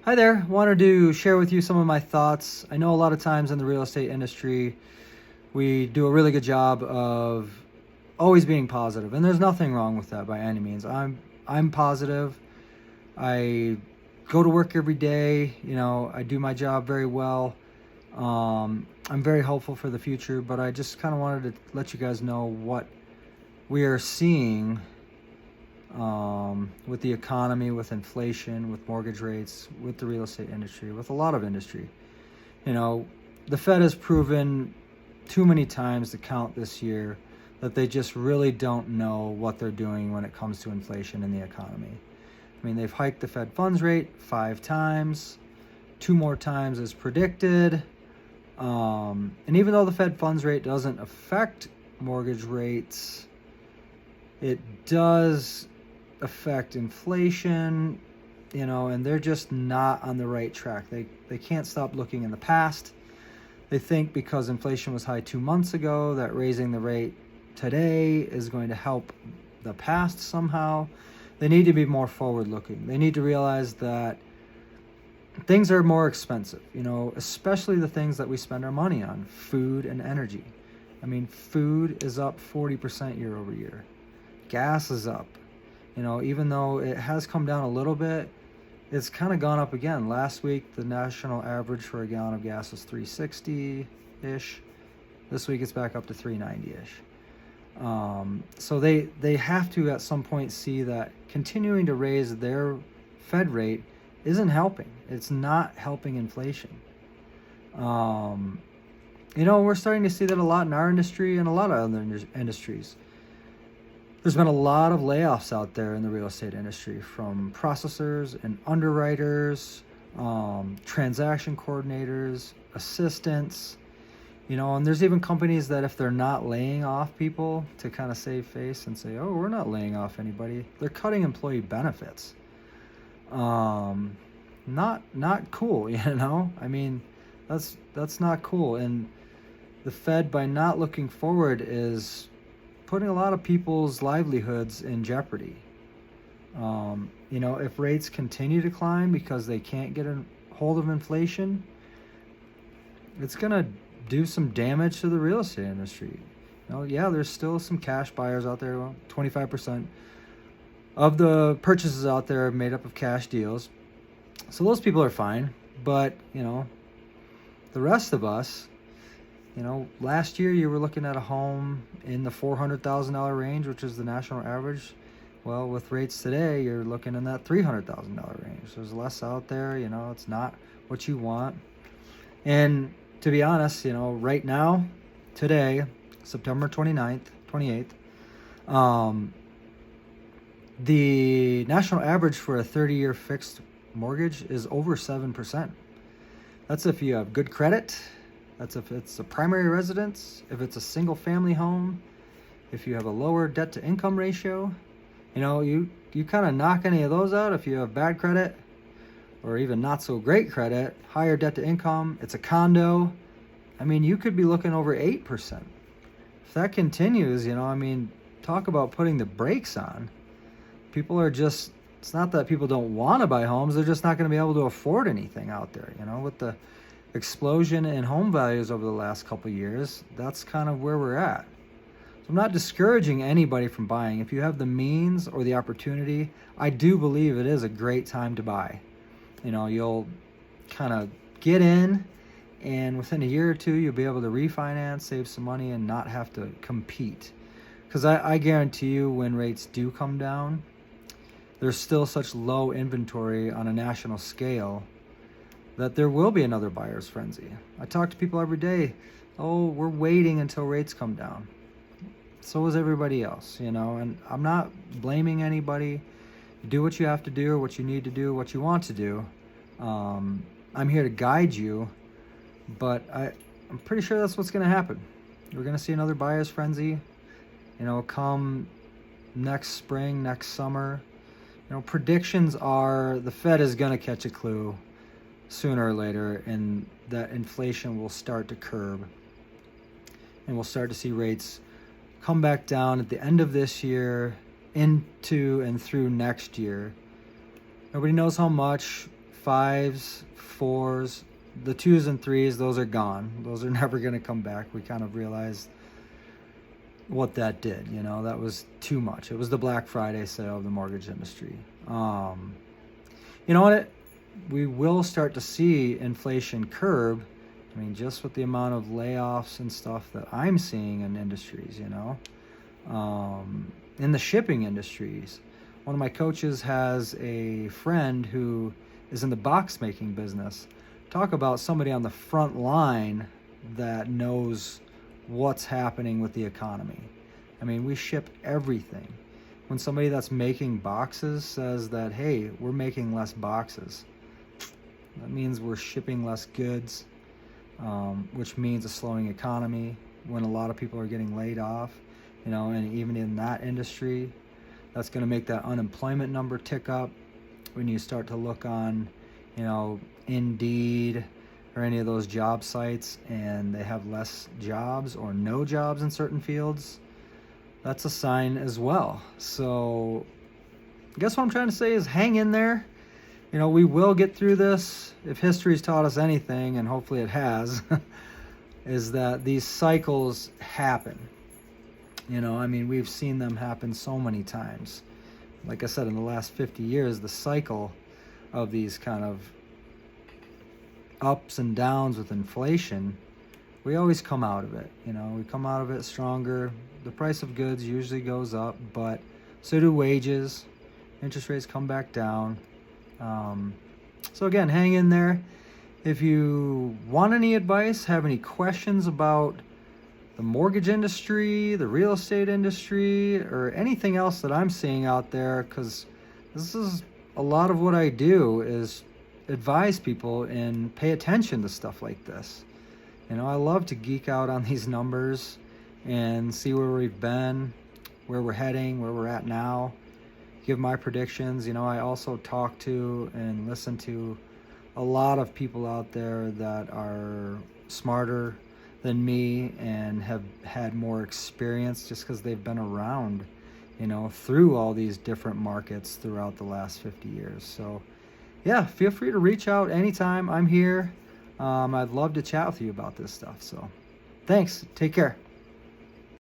Hi there. Wanted to share with you some of my thoughts. I know a lot of times in the real estate industry, we do a really good job of always being positive, and there's nothing wrong with that by any means. I'm positive. I go to work every day. I do my job very well. I'm very hopeful for the future, but I just kind of wanted to let you guys know what we are seeing with the economy, with inflation, with mortgage rates, with the real estate industry, with a lot of industry. You know, the Fed has proven too many times to count this year that they just really don't know what they're doing when it comes to inflation in the economy. I mean, they've hiked the Fed funds rate 5 times, 2 more times as predicted. And even though the Fed funds rate doesn't affect mortgage rates, it does affect inflation, and they're just not on the right track. They can't stop looking in the past. They think because inflation was high 2 months ago that raising the rate today is going to help the past somehow. They need to be more forward looking. They need to realize that things are more expensive, especially the things that we spend our money on, food and energy. I mean, food is up 40% year over year. Gas is up. Even though it has come down a little bit, it's kind of gone up again. Last week, the national average for a gallon of gas was $3.60-ish. This week, it's back up to $3.90-ish. So they have to, at some point, see that continuing to raise their Fed rate isn't helping. It's not helping inflation. We're starting to see that a lot in our industry and a lot of other industries. There's been a lot of layoffs out there in the real estate industry, from processors and underwriters, transaction coordinators, assistants, and there's even companies that if they're not laying off people to kind of save face and say, oh, we're not laying off anybody, they're cutting employee benefits. Not cool, I mean, that's not cool. And the Fed, by not looking forward, is putting a lot of people's livelihoods in jeopardy. If rates continue to climb because they can't get a hold of inflation, it's going to do some damage to the real estate industry. There's still some cash buyers out there. 25% of the purchases out there are made up of cash deals. So those people are fine. But, the rest of us, last year you were looking at a home in the $400,000 range, which is the national average. Well, with rates today, you're looking in that $300,000 range. There's less out there, it's not what you want. And to be honest, right now, today, September 28th, the national average for a 30-year fixed mortgage is over 7%. That's if you have good credit. That's if it's a primary residence, if it's a single family home, if you have a lower debt to income ratio. You kind of knock any of those out if you have bad credit or even not so great credit, higher debt to income, it's a condo. I mean, you could be looking over 8%. If that continues, talk about putting the brakes on. People are just, it's not that people don't want to buy homes, they're just not going to be able to afford anything out there, with the explosion in home values over the last couple of years. That's kind of where we're at. So I'm not discouraging anybody from buying. If you have the means or the opportunity, I do believe it is a great time to buy. You'll kind of get in, and within a year or two, you'll be able to refinance, save some money, and not have to compete. Because I guarantee you, when rates do come down, there's still such low inventory on a national scale that there will be another buyer's frenzy. I talk to people every day, oh, we're waiting until rates come down. So is everybody else, and I'm not blaming anybody. Do what you have to do, or what you need to do, what you want to do. I'm here to guide you, but I'm pretty sure that's what's going to happen. We're going to see another buyer's frenzy, come next spring, next summer. Predictions are the Fed is going to catch a clue sooner or later, and that inflation will start to curb, and we'll start to see rates come back down at the end of this year into and through next year. Nobody knows how much. 5s, 4s, the 2s and 3s, those are gone. Those are never going to come back. We kind of realized what that did. That was too much. It was the Black Friday sale of the mortgage industry. You know what? We will start to see inflation curb. I mean, just with the amount of layoffs and stuff that I'm seeing in industries, in the shipping industries. One of my coaches has a friend who is in the box making business. Talk about somebody on the front line that knows what's happening with the economy. I mean, we ship everything. When somebody that's making boxes says that, hey, we're making less boxes, that means we're shipping less goods, which means a slowing economy when a lot of people are getting laid off, and even in that industry, that's going to make that unemployment number tick up. When you start to look on, Indeed or any of those job sites and they have less jobs or no jobs in certain fields, that's a sign as well. So I guess what I'm trying to say is hang in there. We will get through this. If history's taught us anything, and hopefully it has, is that these cycles happen. We've seen them happen so many times. Like I said, in the last 50 years, the cycle of these kind of ups and downs with inflation, we always come out of it. We come out of it stronger. The price of goods usually goes up, but so do wages. Interest rates come back down. So again, hang in there. If you want any advice, have any questions about the mortgage industry, the real estate industry, or anything else that I'm seeing out there, because this is a lot of what I do is advise people and pay attention to stuff like this. I love to geek out on these numbers and see where we've been, where we're heading, where we're at now, give my predictions. I also talk to and listen to a lot of people out there that are smarter than me and have had more experience just because they've been around, through all these different markets throughout the last 50 years. So yeah, feel free to reach out anytime. I'm here. I'd love to chat with you about this stuff. So thanks. Take care.